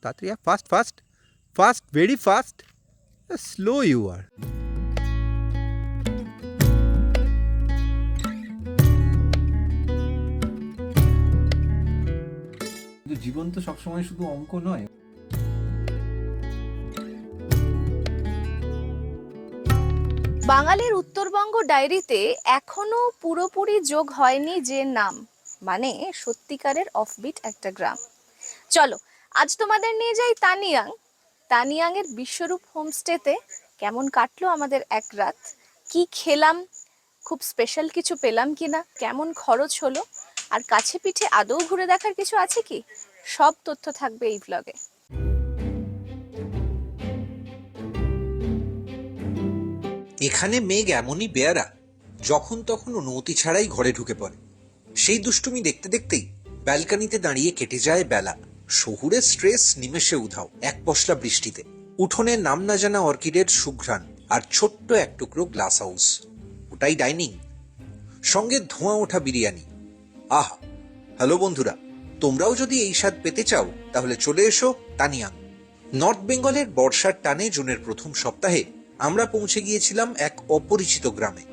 তাড়াতাড়ি fast fast fast, very fast. Slow you are. কিন্তু জীবন তো সবসময় শুধু অঙ্ক নয়। বাঙালির উত্তরবঙ্গ ডায়েরিতে এখনো পুরোপুরি যোগ হয়নি যে নাম, মানে সত্যিকারের অফবিট একটা গ্রাম। চলো আজ তোমাদের নিয়ে যাই তানিয়াং। তানিয়াং এর বিশ্বরূপ হোমস্টেতে কেমন কাটলো আমাদের এক রাত, কি খেলাম, খুব স্পেশাল কিছু পেলাম কিনা, কেমন খরচ হলো, আর কাছে পিঠে আদৌ ঘুরে দেখার কিছু আছে কি, সব তথ্য থাকবে এই ব্লগে। এখানে মেঘ এমনই বেয়ারা, যখন তখন অনুমতি ছাড়াই ঘরে ঢুকে পড়ে। সেই দুষ্টুমি দেখতে দেখতেই ব্যালকনিতে দাঁড়িয়ে কেটে যায় বেলা। শহুরের স্ট্রেস নিমেষে উধাও এক পশলা বৃষ্টিতে। উঠোনে নাম না জানা অর্কিডের সুঘ্রাণ, আর ছোট্ট এক টুকরো গ্লাস হাউস, ওটাই ডাইনিং, সঙ্গে ধোঁয়া ওঠা বিরিয়ানি। আহা! হ্যালো বন্ধুরা, তোমরাও যদি এই স্বাদ পেতে চাও তাহলে চলে এসো তানিয়াং। নর্থ বেঙ্গলের বর্ষার টানে জুনের প্রথম সপ্তাহে আমরা পৌঁছে গিয়েছিলাম এক অপরিচিত গ্রামে।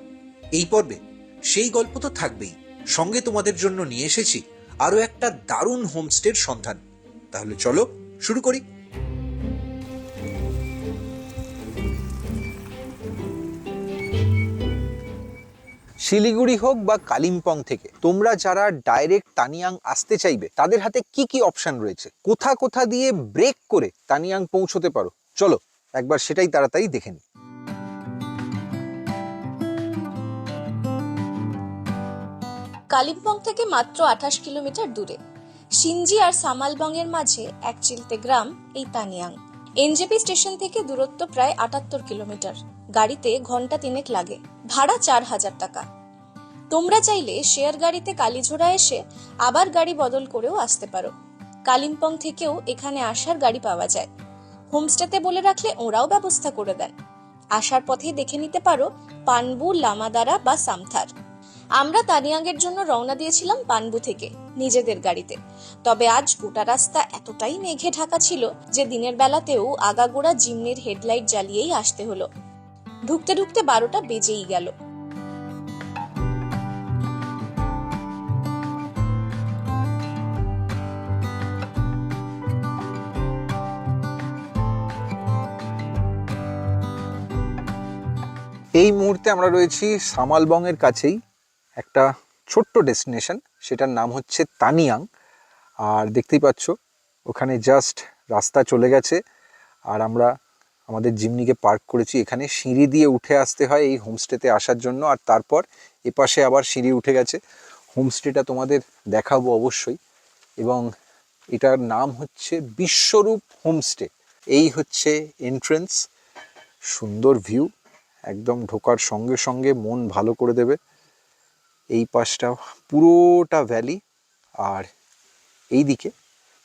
এই পর্বে সেই গল্প তো থাকবেই, সঙ্গে তোমাদের জন্য নিয়ে এসেছি আরো একটা দারুণ হোমস্টের সন্ধান। তাহলে চলো শুরু করি। শিলিগুড়ি হোক বা কালিম্পং থেকে তোমরা যারা ডাইরেক্ট তানিয়াং আসতে চাইবে, তাদের হাতে কি কি অপশন রয়েছে, কোথা কোথা দিয়ে ব্রেক করে তানিয়াং পৌঁছতে পারো, চলো একবার সেটাই তাড়াতাড়ি দেখে নিই। কালিম্পং থেকে মাত্র 28 কিলোমিটার দূরে, সিনজি আর সামালবং এর মাঝে এক চিলতে গ্রাম এই তানিয়াং। এনজেপি স্টেশন থেকে দূরত্ব প্রায় 78 কিলোমিটার, গাড়িতে ঘন্টা 3 লাগে, ভাড়া 4000 টাকা। তোমরা চাইলে শেয়ার গাড়িতে কালীঝোড়া এসে আবার গাড়ি বদল করেও আসতে পারো। কালিম্পং থেকেও এখানে আসার গাড়ি পাওয়া যায়, হোমস্টেতে বলে রাখলে ওরাও ব্যবস্থা করে দেন। আসার পথে দেখে নিতে পারো পানবু, লামাদারা বা সামথার। আমরা তানিয়াংয়ের জন্য রওনা দিয়েছিলাম পানবু থেকে নিজেদের গাড়িতে, তবে আজ গোটা রাস্তা এতটাই মেঘে ঢাকা ছিল যে দিনের বেলাতেও আগাগোড়া জিমনির হেডলাইট জ্বালিয়েই আসতে হলো। ঢুকতে ঢুকতে 12টা বেজেই গেল। এই মুহূর্তে আমরা রয়েছি সামালবং এর কাছেই একটা ছোট্ট ডেস্টিনেশন, সেটার নাম হচ্ছে তানিয়াং। আর দেখতেই পাচ্ছ ওখানে জাস্ট রাস্তা চলে গেছে, আর আমরা আমাদের জিমনিকে পার্ক করেছি এখানে। সিঁড়ি দিয়ে উঠে আসতে হয় এই হোমস্টেতে আসার জন্য, আর তারপর এপাশে আবার সিঁড়ি উঠে গেছে। হোমস্টেটা তোমাদের দেখাবো অবশ্যই, এবং এটার নাম হচ্ছে বিশ্বরূপ হোমস্টে। এই হচ্ছে এন্ট্রেন্স, সুন্দর ভিউ, একদম ঢোকার সঙ্গে সঙ্গে মন ভালো করে দেবে। এই পাশটা পুরোটা ভ্যালি, আর এই দিকে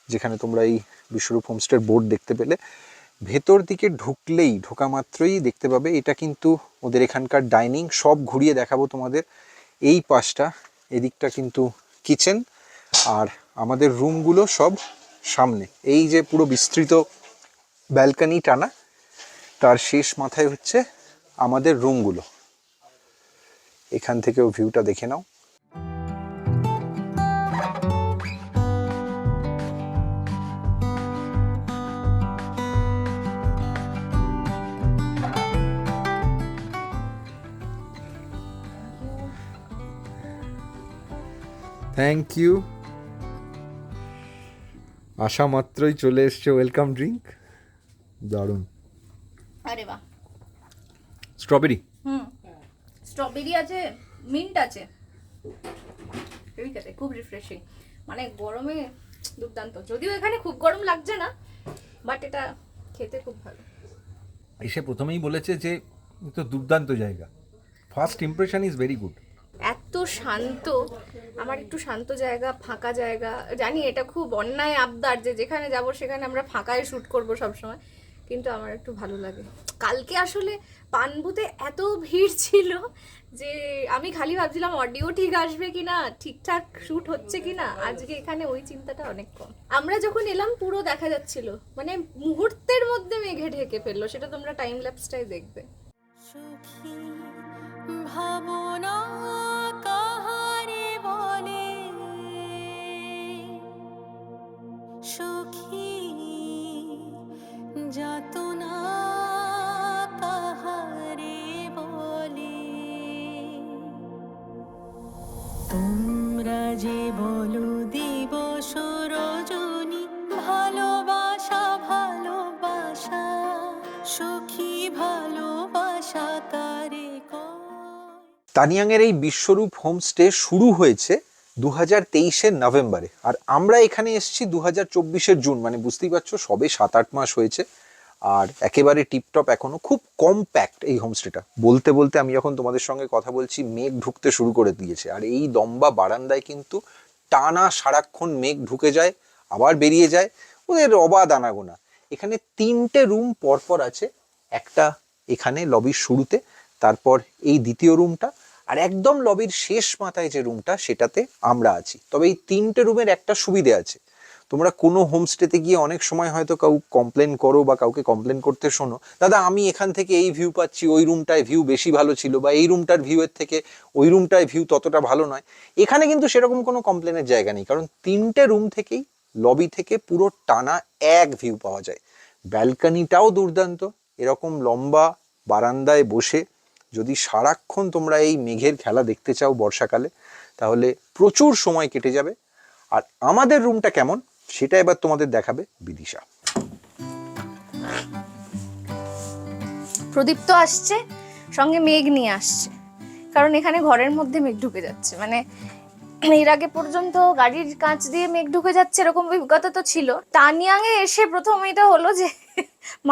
যেখানে তোমরা এই বিশ্বরূপ হোমস্টের বোর্ড দেখতে পেলে, ভেতর দিকে ঢুকলেই, ঢোকা মাত্রই দেখতে পাবে এটা কিন্তু ওদের এখানকার ডাইনিং। সব ঘুরিয়ে দেখাবো তোমাদের। এই পাশটা, এদিকটা কিন্তু কিচেন, আর আমাদের রুমগুলো সব সামনে। এই যে পুরো বিস্তৃত ব্যালকনি টানা, তার শেষ মাথায় হচ্ছে আমাদের রুমগুলো। এখান থেকেও ভিউটা দেখে নাও। Thank you. আসা মাত্রই চলে এসছে ওয়েলকাম ড্রিঙ্ক, দারুণ। আরে বাহ, স্ট্রবেরি। স্ট্রবেরি আছে, মিন্ট আছে, ঠিক আছে, খুব রিফ্রেশিং, মানে গরমে দুর্দান্ত। যদিও এখানে খুব গরম লাগছে না, বাট এটা খেতে খুব ভালো। এসে প্রথমেই বলেছে যে তো দুর্দান্ত জায়গা, first impression is very good. এত শান্ত, আমার একটু শান্ত জায়গা, ফাঁকা জায়গা। জানি এটা খুব অন্যায় আবদার যে যেখানে যাব সেখানে আমরা ফাঁকায় শ্যুট করব সবসময়, কিন্তু আমার একটু ভালো লাগে। কালকে আসলে পানবুতে এত ভিড় ছিল যে আমি খালি ভাবছিলাম অডিও ঠিক আসবে কিনা, ঠিকঠাক শুট হচ্ছে কিনা। আজকে এখানে ওই চিন্তাটা অনেক কম। আমরা যখন এলাম পুরো দেখা যাচ্ছিল, মানে মুহূর্তের মধ্যে মেঘে ঢেকে ফেললো, সেটা তোমরা টাইম ল্যাপসটাই দেখবে। সুখী ভাবনা কাহারে বলে, সুখী যাতনা কাহারে বলে, তোমরা যে বলো দিবস রজনী, ভালোবাসা ভালোবাসা, সুখী ভালোবাসা কারে কয়। তানিয়াংয়ের এই বিশ্বরূপ হোমস্টে শুরু হয়েছে 2023-এর নভেম্বরে, আর আমরা এখানে এসেছি 2024-এর জুন, মানে বুঝতেই পারছো সবে 7-8 মাস হয়েছে। আর একেবারে টিপটপ, এখনো খুব কম্প্যাক্ট এই হোমস্টেটা। বলতে বলতে আমি যখন তোমাদের সঙ্গে কথা বলছি মেঘ ঢুকতে শুরু করে দিয়েছে, আর এই লম্বা বারান্দায় কিন্তু টানা সারাক্ষণ মেঘ ঢুকে যায় আবার বেরিয়ে যায়, ওদের অবাধ আনাগোনা। এখানে 3টে রুম পরপর আছে, একটা এখানে লবির শুরুতে, তারপর এই দ্বিতীয় রুমটা, আর একদম লবির শেষ মাথায় যে রুমটা সেটাতে আমরা আছি। তবে এই 3টে রুমের একটা সুবিধে আছে, তোমরা কোনো হোমস্টেতে গিয়ে অনেক সময় হয়তো কাউ কমপ্লেন করো বা কাউকে কমপ্লেন করতে শোনো, দাদা আমি এখান থেকে এই ভিউ পাচ্ছি, ওই রুমটায় ভিউ বেশি ভালো ছিল, বা এই রুমটার ভিউয়ের থেকে ওই রুমটায় ভিউ ততটা ভালো নয়। এখানে কিন্তু সেরকম কোনো কমপ্লেনের জায়গা নেই, কারণ 3টে রুম থেকেই লবি থেকে পুরো টানা এক ভিউ পাওয়া যায়। ব্যালকনিটাও দুর্দান্ত। এরকম লম্বা বারান্দায় বসে যদি সারাক্ষণ তোমরা এই মেঘের খেলা দেখতে চাও বর্ষাকালে, তাহলে প্রচুর সময় কেটে যাবে। আর আমাদের রুমটা কেমন সেটা এবার তোমাদের দেখাবে বিদিশা। প্রদীপ তো আসছে, সঙ্গে মেঘ নিয়ে আসছে, কারণ এখানে ঘরের মধ্যে মেঘ ঢুকে যাচ্ছে। মানে এর আগে পর্যন্ত গাড়ির কাঁচ দিয়ে মেঘ ঢুকে যাচ্ছে এরকম অভিজ্ঞতা তো ছিল। তানিয়াংয়ে এসে প্রথম এটা হলো যে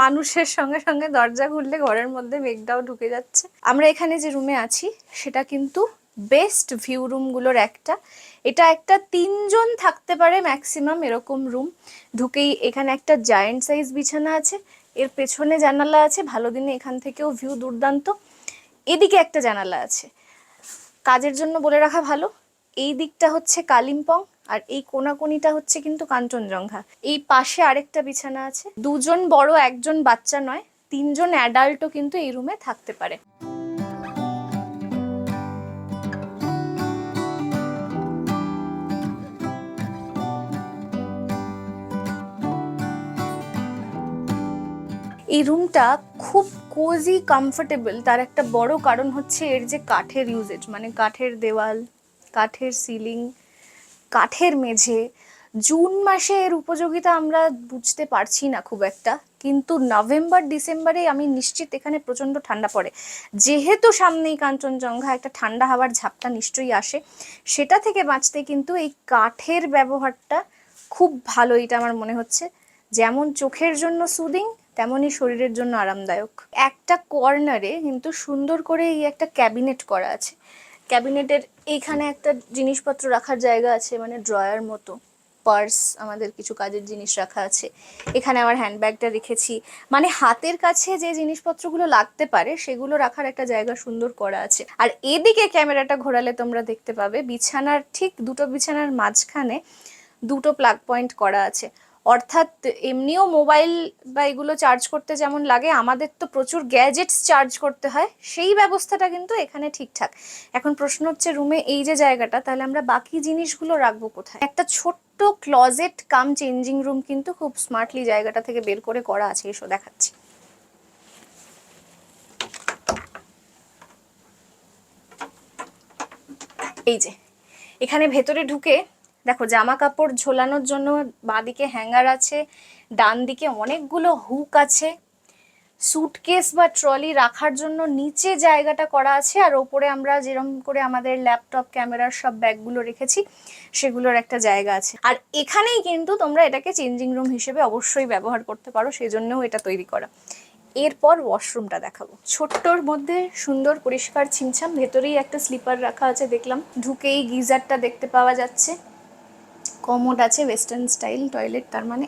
মানুষের সঙ্গে সঙ্গে দরজা খুললে ঘরের মধ্যে মেঘটাও ঢুকে যাচ্ছে। আমরা এখানে যে রুমে আছি সেটা কিন্তু বেস্ট ভিউ রুমগুলোর একটা। এটা একটা 3 জন থাকতে পারে ম্যাক্সিমাম এরকম রুম। ঢুকেই এখানে একটা জায়েন্ট সাইজ বিছানা আছে, এর পেছনে জানালা আছে, ভালো দিনে এখান থেকেও ভিউ দুর্দান্ত। এদিকে একটা জানালা আছে, কাজের জন্য বলে রাখা ভালো। এই দিকটা হচ্ছে কালিম্পং, আর এই কোনাকুনিটা হচ্ছে কিন্তু কাঞ্চনজঙ্ঘা। এই পাশে আরেকটা বিছানা আছে। 2 জন বড় 1 জন বাচ্চা নয়, 3 জন অ্যাডাল্টও কিন্তু এই রুমে থাকতে পারে। এই রুমটা খুব কোজি কমফোর্টেবল। তার একটা বড় কারণ হচ্ছে এর যে কাঠের ইউজেজ, মানে কাঠের দেওয়াল, কাঠের সিলিং, কাঠের মেঝে। জুন মাসে এর উপযোগিতা আমরা বুঝতে পারছি না খুব একটা, কিন্তু নভেম্বর ডিসেম্বরে আমি নিশ্চিত এখানে প্রচণ্ড ঠান্ডা পড়ে। যেহেতু সামনেই কাঞ্চনজঙ্ঘা, একটা ঠান্ডা হাওয়ার ঝাপটা নিশ্চয়ই আসে, সেটা থেকে বাঁচতে কিন্তু এই কাঠের ব্যবহারটা খুব ভালো। এটা আমার মনে হচ্ছে যেমন চোখের জন্য সুদিং, তেমনই শরীরের জন্য আরামদায়ক। একটা কর্নারে কিন্তু সুন্দর করে এই একটা ক্যাবিনেট করা আছে। ক্যাবিনেটের এইখানে একটা জিনিসপত্র রাখার জায়গা আছে, মানে ড্রয়ার মতো। পার্স, আমাদের কিছু কাজের জিনিস রাখা আছে। এখানে আমার হ্যান্ডব্যাগটা রেখেছি, মানে হাতের কাছে যে জিনিসপত্রগুলো লাগতে পারে সেগুলো রাখার একটা জায়গা সুন্দর করা আছে। আর এদিকে ক্যামেরাটা ঘোরালে তোমরা দেখতে পাবে বিছানার ঠিক 2টো বিছানার মাঝখানে 2টো প্লাগ পয়েন্ট করা আছে। অর্থাৎ এমনিও মোবাইল বা এগুলো চার্জ করতে যেমন লাগে, আমাদের তো প্রচুর গ্যাজেটস চার্জ করতে হয়, সেই ব্যবস্থাটা কিন্তু এখানে ঠিকঠাক। এখন প্রশ্ন হচ্ছে রুমে এই যে জায়গাটা, তাহলে আমরা বাকি জিনিসগুলো রাখবো কোথায়? একটা ছোট্ট ক্লজেট কাম চেঞ্জিং রুম কিন্তু খুব স্মার্টলি জায়গাটা থেকে বের করে করা আছে, এসো দেখাচ্ছি। এই যে এখানে ভেতরে ঢুকে দেখো জামা কাপড় ঝোলানোর জন্য বাঁদিকে হ্যাঙ্গার আছে, ডান দিকে অনেকগুলো হুক আছে, সুটকেস বা ট্রলি রাখার জন্য নিচে জায়গাটা করা আছে, আর ওপরে আমরা যেরকম করে আমাদের ল্যাপটপ ক্যামেরার সব ব্যাগগুলো রেখেছি সেগুলোর একটা জায়গা আছে। আর এখানেই কিন্তু তোমরা এটাকে চেঞ্জিং রুম হিসেবে অবশ্যই ব্যবহার করতে পারো, সেজন্যও এটা তৈরি করা। এরপর ওয়াশরুমটা দেখাবো। ছোট্টর মধ্যে সুন্দর পরিষ্কার ছিমছাম, ভেতরেই একটা স্লিপার রাখা আছে দেখলাম। ঢুকেই গিজারটা দেখতে পাওয়া যাচ্ছে, কমোড আছে, ওয়েস্টার্ন স্টাইল টয়লেট তার মানে।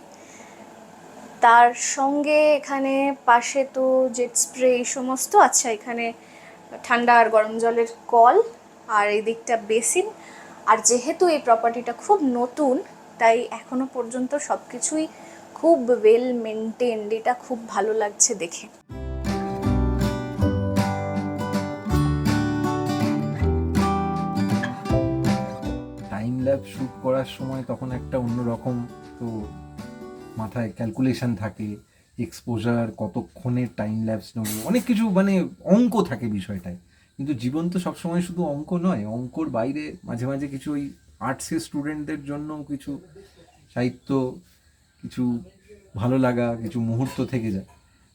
তার সঙ্গে এখানে পাশে তো জেট স্প্রে এই সমস্ত, আচ্ছা এখানে ঠান্ডা আর গরম জলের কল, আর এই দিকটা বেসিন। আর যেহেতু এই প্রপার্টিটা খুব নতুন, তাই এখনো পর্যন্ত সব কিছুই খুব ওয়েল মেনটেন্ড, এটা খুব ভালো লাগছে দেখে। টাইম ল্যাব শ্যুট করার সময় তখন একটা অন্যরকম তো মাথায় ক্যালকুলেশন থাকে, এক্সপোজার কতক্ষণের টাইম ল্যাপস নেবো, অনেক কিছু মানে অঙ্ক থাকে বিষয়টায়। কিন্তু জীবন তো সবসময় শুধু অঙ্ক নয়, অঙ্কর বাইরে মাঝে মাঝে কিছু ওই আর্টসের স্টুডেন্টদের জন্য কিছু সাহিত্য, কিছু ভালো লাগা, কিছু মুহূর্ত থেকে যায়।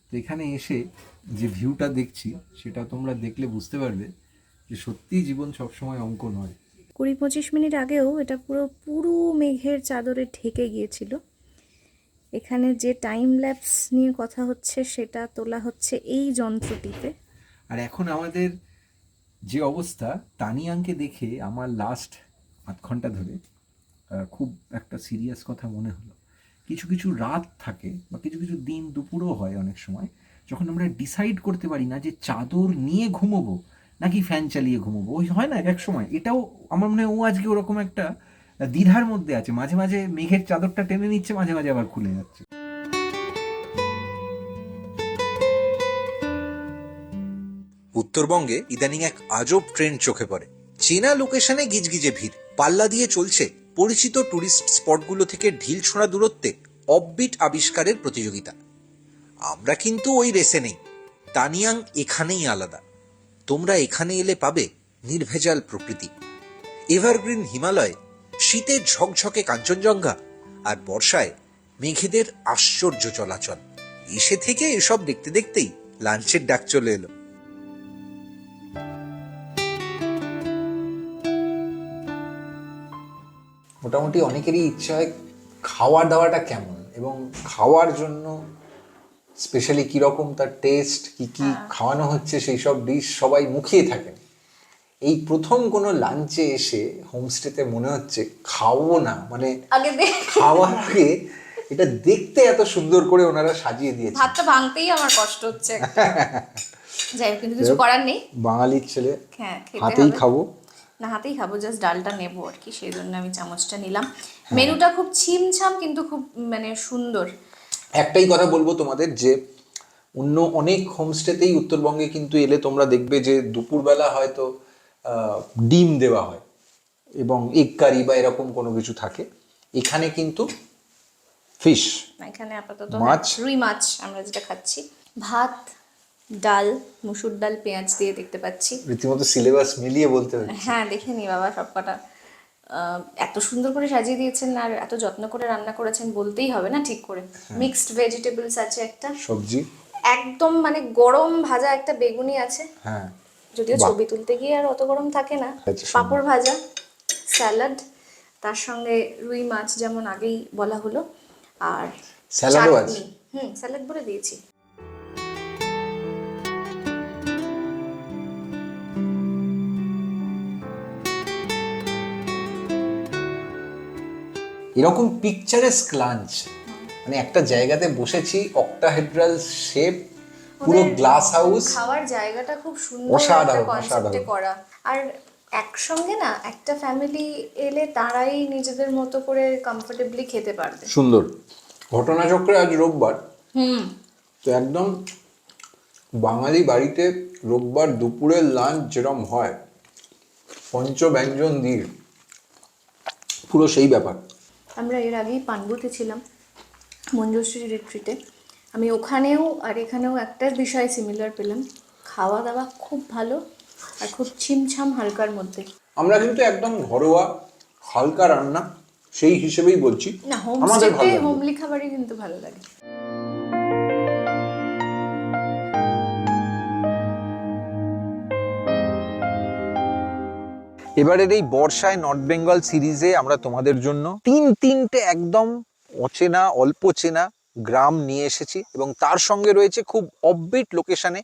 তো এখানে এসে যে ভিউটা দেখছি সেটা তোমরা দেখলে বুঝতে পারবে যে সত্যিই জীবন সবসময় অঙ্ক নয়। 20-25 মিনিট আগেও এটা পুরো পুরো মেঘের চাদরে ঢেকে গিয়েছিল। এখানে যে টাইম ল্যাপস নিয়ে কথা হচ্ছে সেটা তোলা হচ্ছে এই যন্ত্রটিতে। আর এখন আমাদের যে অবস্থা, তানিয়াংকে দেখে আমার লাস্ট আধ ঘন্টা ধরে খুব একটা সিরিয়াস কথা মনে হলো। কিছু কিছু রাত থাকে বা কিছু কিছু দিন দুপুরও হয় অনেক সময়, যখন আমরা ডিসাইড করতে পারি না যে চাদর নিয়ে ঘুমোবো নাকি ফ্যান চালিয়ে ঘুমোবো। ওই হয় না এক সময়, এটাও আমার মনে হয় ও আজকে ওরকম একটা দ্বিধার মধ্যে আছে। মাঝে মাঝে মেঘের চাদরটা টেনে নিচ্ছে, মাঝে মাঝে আবার খুলে যাচ্ছে। উত্তরবঙ্গে ইদানিং এক আজব ট্রেন্ড চোখে পড়ে। চেনা লোকেশনে গিজগিজে ভিড়, পাল্লা দিয়ে চলছে পরিচিত টুরিস্ট স্পটগুলো থেকে ঢিল ছোঁড়া দূরত্বে অফবিট আবিষ্কারের প্রতিযোগিতা। আমরা কিন্তু ওই রেসে নেই। তানিয়াং এখানেই আলাদা। তোমরা এখানে এলে পাবে নির্ভেজাল প্রকৃতি, এভারগ্রিন হিমালয়, শীতে ঝকঝকে কাঞ্চনজঙ্ঘা, আর বর্ষায় মেঘেদের আশ্চর্য চলাচল। এসে থেকে এসব দেখতে দেখতেই লাঞ্চের ডাক চলে এলো। মোটামুটি অনেকেরই ইচ্ছা হয় খাওয়া দাওয়াটা কেমন, এবং খাওয়ার জন্য স্পেশালি কীরকম তার টেস্ট, কি কি খাওয়ানো হচ্ছে সেই সব ডিশ সবাই মুখিয়ে থাকেন। এই প্রথম কোনো লাঞ্চে এসে হোমস্টেতে মনে হচ্ছে খাবো না, মানে আগে খাওয়ার আগে এটা দেখতে এত সুন্দর করে ওনারা সাজিয়ে দিয়েছে। ভাতটা ভাঙতেই আমার কষ্ট হচ্ছে যাই হোক, কিন্তু কিছু করার নেই, বাঙালির ছেলে, হ্যাঁ হাতেই খাবো। না হাতেই খাবো, জাস্ট ডালটা নেবো আর কি, সেই জন্য আমি চামচটা নিলাম। মেনুটা খুব ছিমছাম কিন্তু খুব মানে সুন্দর। একটাই কথা বলবো তোমাদের, যে অন্য অনেক হোমস্টেতেই উত্তরবঙ্গে কিন্তু এলে তোমরা দেখবে যে দুপুরবেলা হয়তো ডিম দেওয়া হয় এবং এগ কারি বা এরকম কোনো কিছু থাকে। এখানে কিন্তু ফিশ, এখানে আপাতত মাছ, রুই মাছ আমরা যেটা খাচ্ছি, ভাত, ডাল, মুসুর ডাল পেঁয়াজ দিয়ে দেখতে পাচ্ছি। রীতিমতো সিলেবাস মিলিয়ে বলতে হবে। হ্যাঁ দেখে নি বাবা সবকটা, এত সুন্দর করে সাজিয়ে দিয়েছেন আর এত যত্ন করে রান্না করেছেন বলতেই হবে না ঠিক করে। মিক্সড ভেজিটেবলস আছে একটা, সবজি একদম মানে গরম ভাজা একটা বেগুনি আছে, হ্যাঁ, যদিও ছবি তুলতে গিয়ে আর অত গরম থাকে না, আচ্ছা, পাঁপড় ভাজা, স্যালাড, তার সঙ্গে রুই মাছ যেমন আগেই বলা হলো, আর স্যালাডও আছে। স্যালাড বলে দিয়েছি। এরকম পিকচারেস্ক লাঞ্চ, মানে একটা জায়গাতে বসেছি, অক্টাহেড্রাল শেপ, পুরো গ্লাস হাউস, খাওয়ার জায়গাটা খুব সুন্দর অসাধারণ, একটা কনসেপ্টে অসাধারণ করা। আর একসঙ্গে না একটা ফ্যামিলি এলে তারাই নিজেদের মতো করে কমফোর্টেবলি খেতে পারবে। সুন্দর ঘটনাচক্রে আজ রোববার, তো একদম বাঙালি বাড়িতে রোববার দুপুরের লাঞ্চ যেরকম হয়, পঞ্চব্যঞ্জন দিয়ে পুরো সেই ব্যাপার। আমরা এর আগেই পানবুতে ছিলাম মঞ্জুশ্রী রিট্রিটে, আমি ওখানেও আর এখানেও একটা বিষয় সিমিলার পেলাম, খাওয়া দাওয়া খুব ভালো আর খুব ছিমছাম হালকার মধ্যে। আমরা কিন্তু একদম ঘরোয়া হালকা রান্না সেই হিসেবেই বলছি, না আমাদের ভালো হোমস্টেতে লাগে। হোমলি খাবারই কিন্তু ভালো লাগে। এবারের এই বর্ষায় নর্থ বেঙ্গল সিরিজে আমরা তোমাদের জন্য তিনটে একদম অচেনা, অল্প চেনা গ্রাম নিয়ে এসেছি, এবং তার সঙ্গে রয়েছে খুব অফবিট লোকেশনে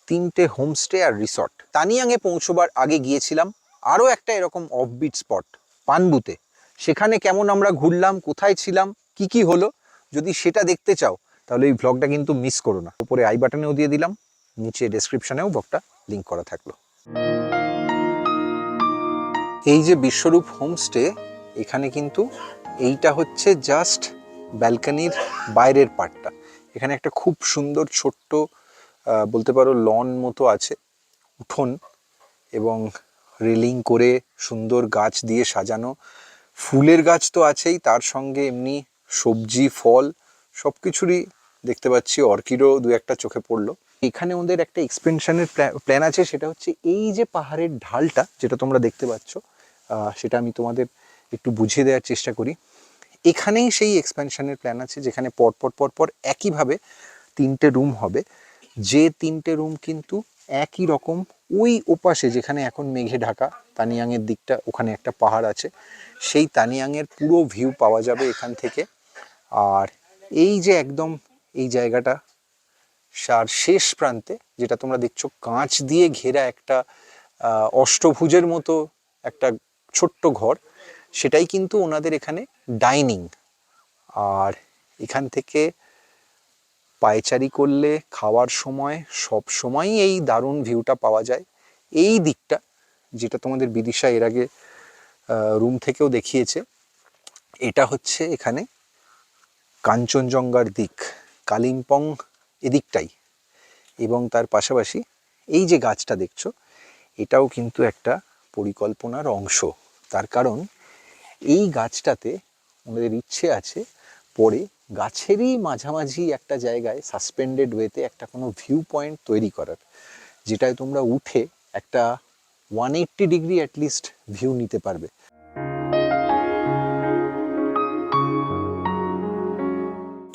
3টে হোমস্টে আর রিসর্ট। তানিয়াংয়ে পৌঁছবার আগে গিয়েছিলাম আরও একটা এরকম অফবিট স্পট পানবুতে। সেখানে কেমন আমরা ঘুরলাম, কোথায় ছিলাম, কি কি হলো, যদি সেটা দেখতে চাও তাহলে এই ভ্লগটা কিন্তু মিস করো না। উপরে আই বাটনেও দিয়ে দিলাম, নিচে ডেসক্রিপশনেও ব্লগটা লিঙ্ক করা থাকলো। এই যে বিশ্বরূপ হোমস্টে, এখানে কিন্তু এইটা হচ্ছে জাস্ট ব্যালকনির বাইরের পার্টটা। এখানে একটা খুব সুন্দর ছোট্ট বলতে পারো লন মতো আছে, উঠোন, এবং রেলিং করে সুন্দর গাছ দিয়ে সাজানো। ফুলের গাছ তো আছেই, তার সঙ্গে এমনি সবজি ফল সব কিছুরই দেখতে পাচ্ছি, অর্কিডও দু একটা চোখে পড়লো। এখানে ওদের একটা এক্সপেনশনের প্ল্যান আছে, সেটা হচ্ছে এই যে পাহাড়ের ঢালটা যেটা তোমরা দেখতে পাচ্ছ, সেটা আমি তোমাদের একটু বুঝিয়ে দেওয়ার চেষ্টা করি। এখানেই সেই এক্সপেনশনের প্ল্যান আছে, যেখানে পর একইভাবে 3টে রুম হবে, যে 3টে রুম কিন্তু একই রকম। ওই ওপাশে যেখানে এখন মেঘে ঢাকা তানিয়াংয়ের দিকটা, ওখানে একটা পাহাড় আছে, সেই তানিয়াংয়ের পুরো ভিউ পাওয়া যাবে এখান থেকে। আর এই যে একদম এই জায়গাটা আর শেষ প্রান্তে যেটা তোমরা দেখছো কাঁচ দিয়ে ঘেরা একটা অষ্টভুজের মতো একটা ছোট্ট ঘর, সেটাই কিন্তু ওনাদের এখানে ডাইনিং। আর এখান থেকে পায়চারি করলে খাওয়ার সময় সব সময়ই এই দারুণ ভিউটা পাওয়া যায়। এই দিকটা যেটা তোমাদের বিদিশা এর আগে রুম থেকেও দেখিয়েছে, এটা হচ্ছে এখানে কাঞ্চনজঙ্ঘার দিক, কালিম্পং এদিকটাই। এবং তার পাশাপাশি এই যে গাছটা দেখছো, এটাও কিন্তু একটা পরিকল্পনার অংশ। তার কারণ এই গাছটাতে আমাদের ইচ্ছে আছে পরে গাছেরই মাঝামাঝি একটা জায়গায় সাসপেন্ডেড ওয়েতে একটা কোনো ভিউ পয়েন্ট তৈরি করার, যেটায় তোমরা উঠে একটা 180 ডিগ্রি অ্যাটলিস্ট ভিউ নিতে পারবে।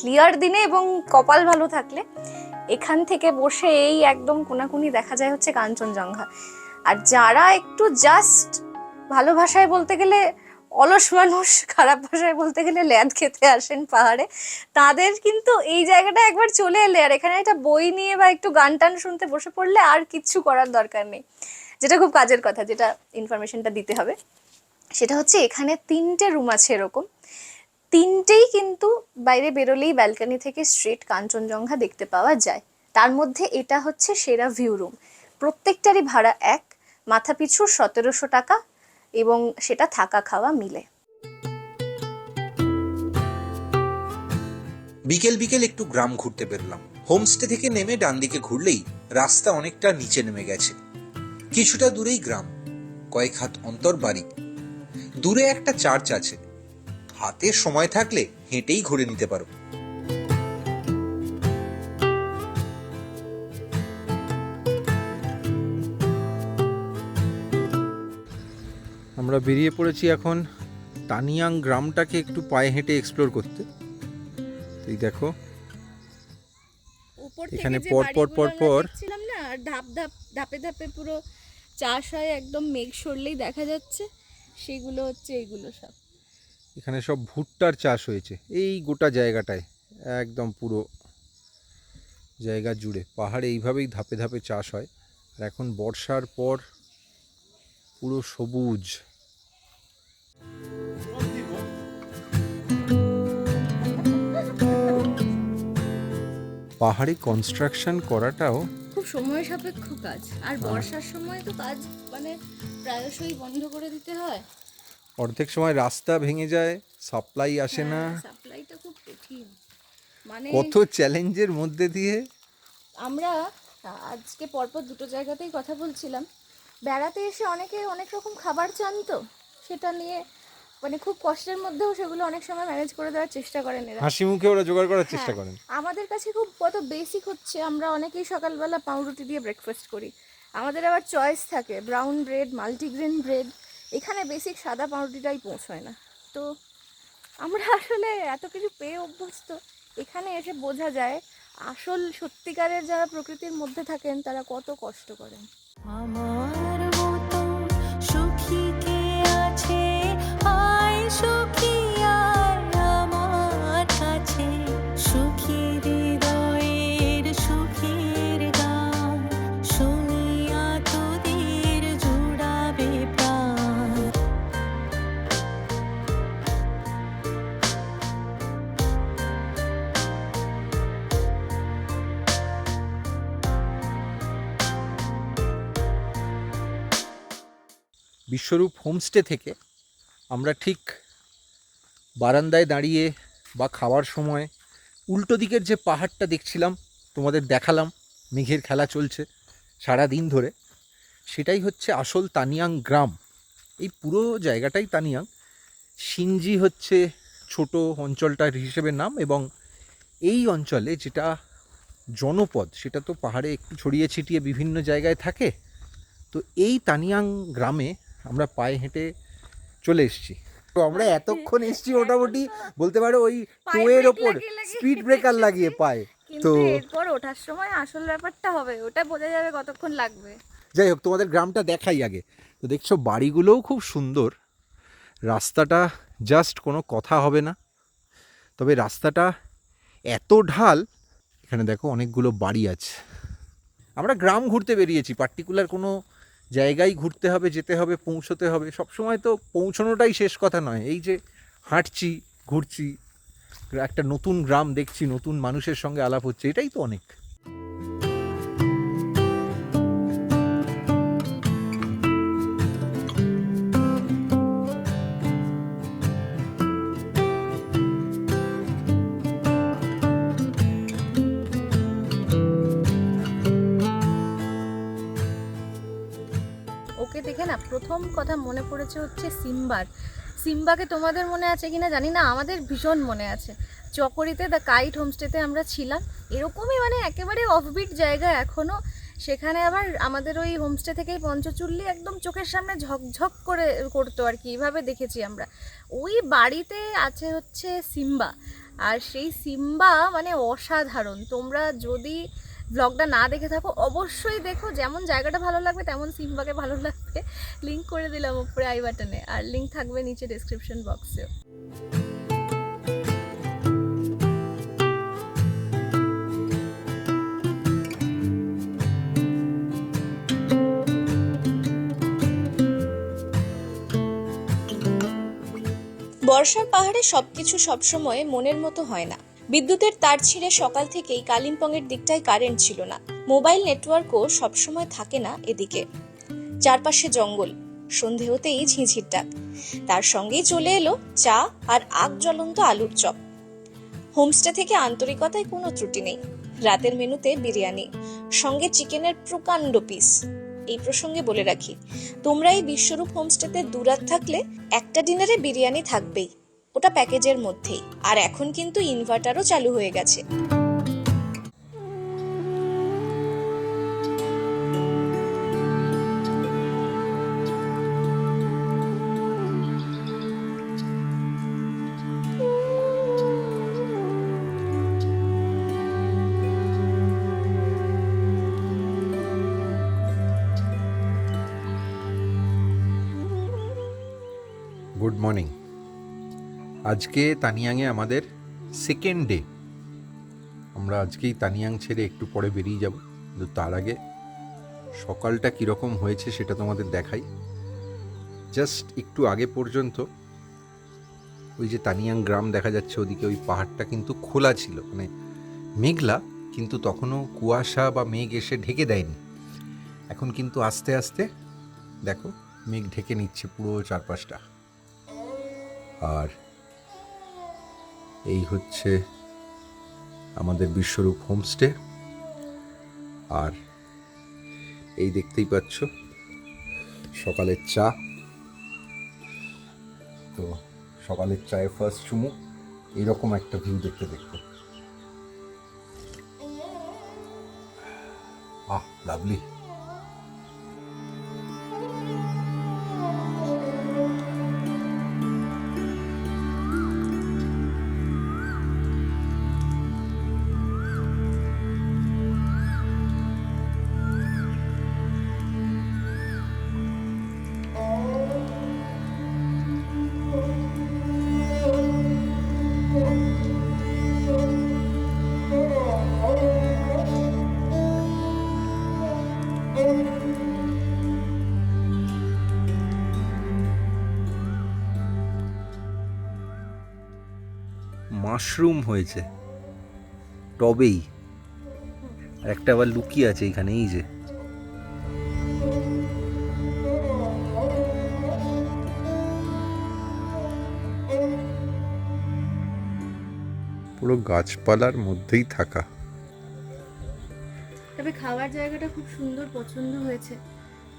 ক্লিয়ার দিনে এবং কপাল ভালো থাকলে এখান থেকে বসে এই একদম কোনাকুনি দেখা যায় হচ্ছে কাঞ্চনজঙ্ঘা। আর যারা একটু জাস্ট ভালো ভাষায় বলতে গেলে অলস মানুষ, খারাপ ভাষায় বলতে গেলে ল্যাদ খেতে আসেন পাহাড়ে, তাদের কিন্তু এই জায়গাটা একবার চলে এলে আর এখানে একটা বই নিয়ে বা একটু গান টান শুনতে বসে পড়লে আর কিচ্ছু করার দরকার নেই। যেটা খুব কাজের কথা, যেটা ইনফরমেশনটা দিতে হবে, সেটা হচ্ছে এখানে 3টে রুম আছে এরকম। 3টেই কিন্তু বাইরে বেরোলেই ব্যালকনি থেকে স্ট্রেট কাঞ্চনজঙ্ঘা দেখতে পাওয়া যায়। তার মধ্যে এটা হচ্ছে সেরা ভিউ রুম। প্রত্যেকটারই ভাড়া এক, মাথাপিছু 1700 টাকা, এবং সেটা থাকা খাওয়া মিলে। বিকেল বিকেল একটু গ্রাম ঘুরতে বেরলাম। হোমস্টে থেকে নেমে ডান দিকে ঘুরলেই রাস্তা অনেকটা নিচে নেমে গেছে। কিছুটা দূরেই গ্রাম, কয়েক হাত অন্তর বাড়ি। দূরে একটা চার্চ আছে, হাতে সময় থাকলে হেঁটেই ঘুরে নিতে পারো। আমরা বেরিয়ে পড়েছি এখন তানিয়াং গ্রামটাকে একটু পায়ে হেঁটে এক্সপ্লোর করতে। এই দেখো এখানে পর ছিলাম না, আর ধাপে ধাপে পুরো চাষ হয়, একদম মেঘ সরলেই দেখা যাচ্ছে, সেগুলো হচ্ছে এইগুলো সব। এখানে সব ভুট্টার চাষ হয়েছে এই গোটা জায়গাটায়, একদম পুরো জায়গা জুড়ে পাহাড়ে এইভাবেই ধাপে ধাপে চাষ হয়। আর এখন বর্ষার পর পুরো সবুজ। পাহাড়ে কনস্ট্রাকশন করাটাও খুব সময় সাপেক্ষ কাজ, আর বর্ষার সময় তো কাজ মানে প্রায়শই বন্ধ করে দিতে হয়। অর্ধেক সময় রাস্তা ভেঙে যায়, সাপ্লাই আসে না, সাপ্লাইটা খুব কঠিন, মানে কত চ্যালেঞ্জের মধ্যে দিয়ে। আমরা আজকে পরপর দুটো জায়গাতেই কথা বলছিলাম, বেড়াতে এসে অনেকে অনেক রকম খাবার চান, তো সেটা নিয়ে মানে খুব কষ্টের মধ্যেও সেগুলো অনেক সময় ম্যানেজ করে দেওয়ার চেষ্টা করেন এরা, হাসি মুখে ওরা জোগাড় করার চেষ্টা করেন। আমাদের কাছে খুব কত বেসিক হচ্ছে, আমরা অনেকেই সকালবেলা পাউরুটি দিয়ে ব্রেকফাস্ট করি, আমাদের আবার চয়েস থাকে ব্রাউন ব্রেড, মাল্টিগ্রেন ব্রেড, এখানে বেসিক সাদা পাউরুটিটাই পৌঁছয় না। তো আমরা আসলে এত কিছু পেয়ে অভ্যস্ত, এখানে এসে বোঝা যায় আসল সত্যিকারের যারা প্রকৃতির মধ্যে থাকেন তারা কত কষ্ট করেন। আমার মতো সুখী কে আছে, আয় সুখী আয় আমার কাছে, সুখী হৃদয়ের সুখের গান শুনিয়া তোদের জুড়াবে প্রাণ। বিশ্বরূপ হোমস্টে থেকে আমরা ঠিক বারান্দায় দাঁড়িয়ে বা খাওয়ার সময় উল্টো দিকের যে পাহাড়টা দেখছিলাম, তোমাদের দেখালাম, মেঘের খেলা চলছে সারা দিন ধরে, সেটাই হচ্ছে আসল তানিয়াং গ্রাম। এই পুরো জায়গাটাই তানিয়াং। সিনজি হচ্ছে ছোট অঞ্চলটার হিসেবে নাম, এবং এই অঞ্চলে যেটা জনপদ সেটা তো পাহাড়ে একটু ছড়িয়ে ছিটিয়ে বিভিন্ন জায়গায় থাকে। তো এই তানিয়াং গ্রামে আমরা পায়ে হেঁটে চলে এসেছি। তো আমরা এতক্ষণ এসেছি মোটামুটি বলতে পারো ওই টোয়ের ওপর স্পিড ব্রেকার লাগিয়ে পায়ে। কিন্তু এরপর ওঠার সময় আসল ব্যাপারটা হবে, ওটা বোঝা যাবে কতক্ষণ লাগবে। যাই হোক, তোমাদের গ্রামটা দেখাই আগে। তো দেখছো বাড়িগুলোও খুব সুন্দর, রাস্তাটা জাস্ট কোনো কথা হবে না। তবে রাস্তাটা এত ঢাল, এখানে দেখো অনেকগুলো বাড়ি আছে। আমরা গ্রাম ঘুরতে বেরিয়েছি, পার্টিকুলার কোনো জায়গায় ঘুরতে হবে, যেতে হবে, পৌঁছতে হবে। সবসময় তো পৌঁছানোটাই শেষ কথা নয়। এই যে হাঁটছি, ঘুরছি, একটা নতুন গ্রাম দেখছি, নতুন মানুষের সঙ্গে আলাপ হচ্ছে, এটাই তো অনেক। ওকে দেখে না প্রথম কথা মনে পড়েছে হচ্ছে সিম্বাকে তোমাদের মনে আছে কিনা জানি না, আমাদের ভীষণ মনে আছে। চকরিতে দ্য কাইট হোমস্টেতে আমরা ছিলাম, এরকমই মানে একেবারে অফবিট জায়গা এখনও। সেখানে আবার আমাদের ওই হোমস্টে থেকেই পঞ্চচুল্লি একদম চোখের সামনে ঝকঝক করে করতো আর কি, এইভাবে দেখেছি আমরা। ওই বাড়িতে আছে হচ্ছে সিম্বা, আর সেই সিম্বা মানে অসাধারণ। তোমরা যদি ব্লগটা না দেখে থাকো অবশ্যই দেখো, যেমন জায়গাটা ভালো লাগবে তেমন সিম্বাকে ভালো লাগবে। লিঙ্ক করে দিলাম উপরে আই বাটনে, আর লিঙ্ক থাকবে নিচে ডেসক্রিপশন বক্সেও। বর্ষার পাহাড়ে সবকিছু সবসময় মনের মতো হয় না। বিদ্যুতের তার ছিঁড়ে সকাল থেকেই কালিম্পংয়ের দিকটায় কারেন্ট ছিল না। মোবাইল নেটওয়ার্কও সবসময় থাকে না এদিকে। চারপাশে জঙ্গল, সন্ধে হতেই ঝিঁঝির ডাক, তার সঙ্গেই চলে এলো চা আর আগ জ্বলন্ত আলুর চপ। হোমস্টে থেকে আন্তরিকতায় কোনো ত্রুটি নেই। রাতের মেনুতে বিরিয়ানি, সঙ্গে চিকেনের প্রকাণ্ড পিস। এই প্রসঙ্গে বলে রাখি, তোমরা এই বিশ্বরূপ হোমস্টেতে দুরাত থাকলে একটা ডিনারে বিরিয়ানি থাকবেই, ওটা প্যাকেজের মধ্যেই। আর এখন কিন্তু ইনভার্টারও চালু হয়ে গেছে। Good morning. আজকে তানিয়াংয়ে আমাদের সেকেন্ড ডে। আমরা আজকেই তানিয়াং ছেড়ে একটু পরে বেরিয়ে যাব, কিন্তু তার আগে সকালটা কীরকম হয়েছে সেটা তোমাদের দেখাই। জাস্ট একটু আগে পর্যন্ত ওই যে তানিয়াং গ্রাম দেখা যাচ্ছে ওদিকে, ওই পাহাড়টা কিন্তু খোলা ছিল, মানে মেঘলা, কিন্তু তখনও কুয়াশা বা মেঘ এসে ঢেকে দেয়নি। এখন কিন্তু আস্তে আস্তে দেখো মেঘ ঢেকে নিচ্ছে পুরো চারপাশটা। আর এই হচ্ছে আমাদের বিশ্বরূপ হোমস্টে। আর এই দেখতেই পাচ্ছ সকালের চা। তো সকালের চায়ে ফার্স্ট চুমু, এইরকম একটা ভিউ দেখতে দেখতে, লাভলি। মাশরুম হয়েছে টবেই, আর একটা আবার লুকিয়ে আছে এইখানে, এই যে। পুরো গাছপালার মধ্যেই থাকা। তবে খাওয়ার জায়গাটা খুব সুন্দর, পছন্দ হয়েছে।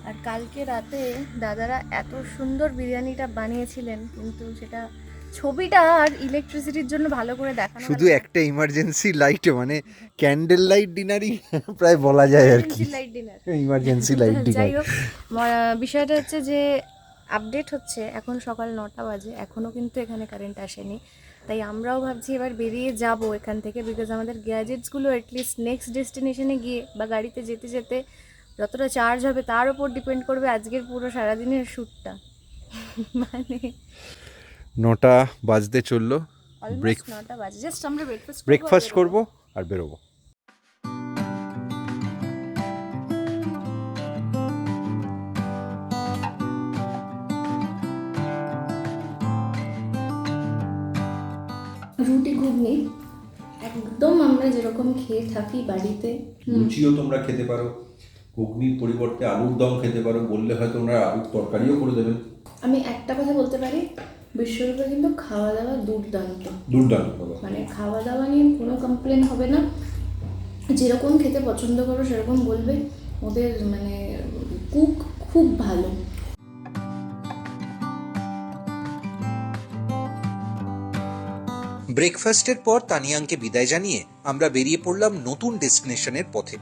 আর কালকে রাতে দাদারা এত সুন্দর বিরিয়ানিটা বানিয়েছিলেন, কিন্তু সেটা ছবিটা আর ইলেকট্রিসিটির জন্য ভালো করে দেখানো শুধু একটা ইমার্জেন্সি লাইট, মানে ক্যান্ডেল লাইট ডিনারই প্রায় বলা যায় আর কি, light dinner. Emergency light dinner. যাই হোক, বিষয়টা হচ্ছে যে আপডেট হচ্ছে, এখন সকাল 9টা বাজে, এখনও কিন্তু এখানে কারেন্ট আসেনি। তাই আমরাও ভাবছি এবার বেরিয়ে যাব এখান থেকে, বিকজ আমাদের গ্যাজেটসগুলো অ্যাটলিস্ট নেক্সট ডেস্টিনেশনে গিয়ে বা গাড়িতে যেতে যেতে যতটা চার্জ হবে তার উপর ডিপেন্ড করবে আজকের পুরো সারাদিনের শ্যুটটা। মানে 9টা বাজতে চললো, অলমোস্ট 9টা বাজে, জাস্ট আমরা ব্রেকফাস্ট করবো আর বেরোবো। রুটি ঘুগনি একদম আমরা যেরকম খেয়ে থাকি বাড়িতে। লুচিও তোমরা খেতে পারো, ঘুগনির পরিবর্তে আলুর দম খেতে পারো, বললে হয়তো ওনারা আলুর তরকারিও করে দেবেন। আমি একটা কথা বলতে পারি, বিশ্বরূপে কিন্তু খাওয়া দাওয়া দুর্দান্ত, দুর্দান্ত বাবা। মানে খাওয়া দাওয়া নিয়ে কোনো কমপ্লেন হবে না। যেরকম খেতে পছন্দ করো সেরকম বলবে, ওদের মানে কুক খুব ভালো। ব্রেকফাস্টের পর তানিয়াংকে বিদায় জানিয়ে আমরা বেরিয়ে পড়লাম নতুন ডেস্টিনেশনের পথে।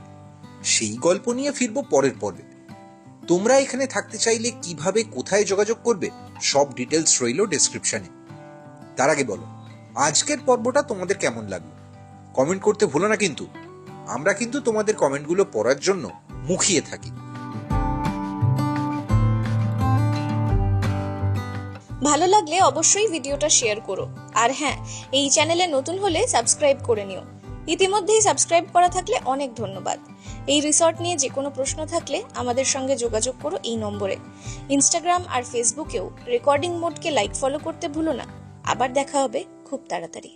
সেই গল্প নিয়ে ফিরবো পরের পর্বে। তোমরা এখানে থাকতে চাইলে কিভাবে, কোথায় যোগাযোগ করবে, সব ডিটেলস রইল ডেসক্রিপশনে। তার আগে বলো, আজকের পর্বটা তোমাদের কেমন লাগলো? কমেন্ট করতে ভুলো না কিন্তু। আমরা কিন্তু তোমাদের কমেন্টগুলো পড়ার জন্য মুখিয়ে থাকি। ভালো লাগলে অবশ্যই ভিডিওটা শেয়ার করো। আর হ্যাঁ, এই চ্যানেলে নতুন হলে সাবস্ক্রাইব করে নিও। ইতিমধ্যেই সাবস্ক্রাইব করা থাকলে অনেক ধন্যবাদ। এই রিসর্ট নিয়ে যে কোনো প্রশ্ন থাকলে আমাদের সঙ্গে যোগাযোগ করো এই নম্বরে। ইনস্টাগ্রাম আর ফেসবুকেও রেকর্ডিং মোডকে লাইক ফলো করতে ভুলো না। আবার দেখা হবে খুব তাড়াতাড়ি।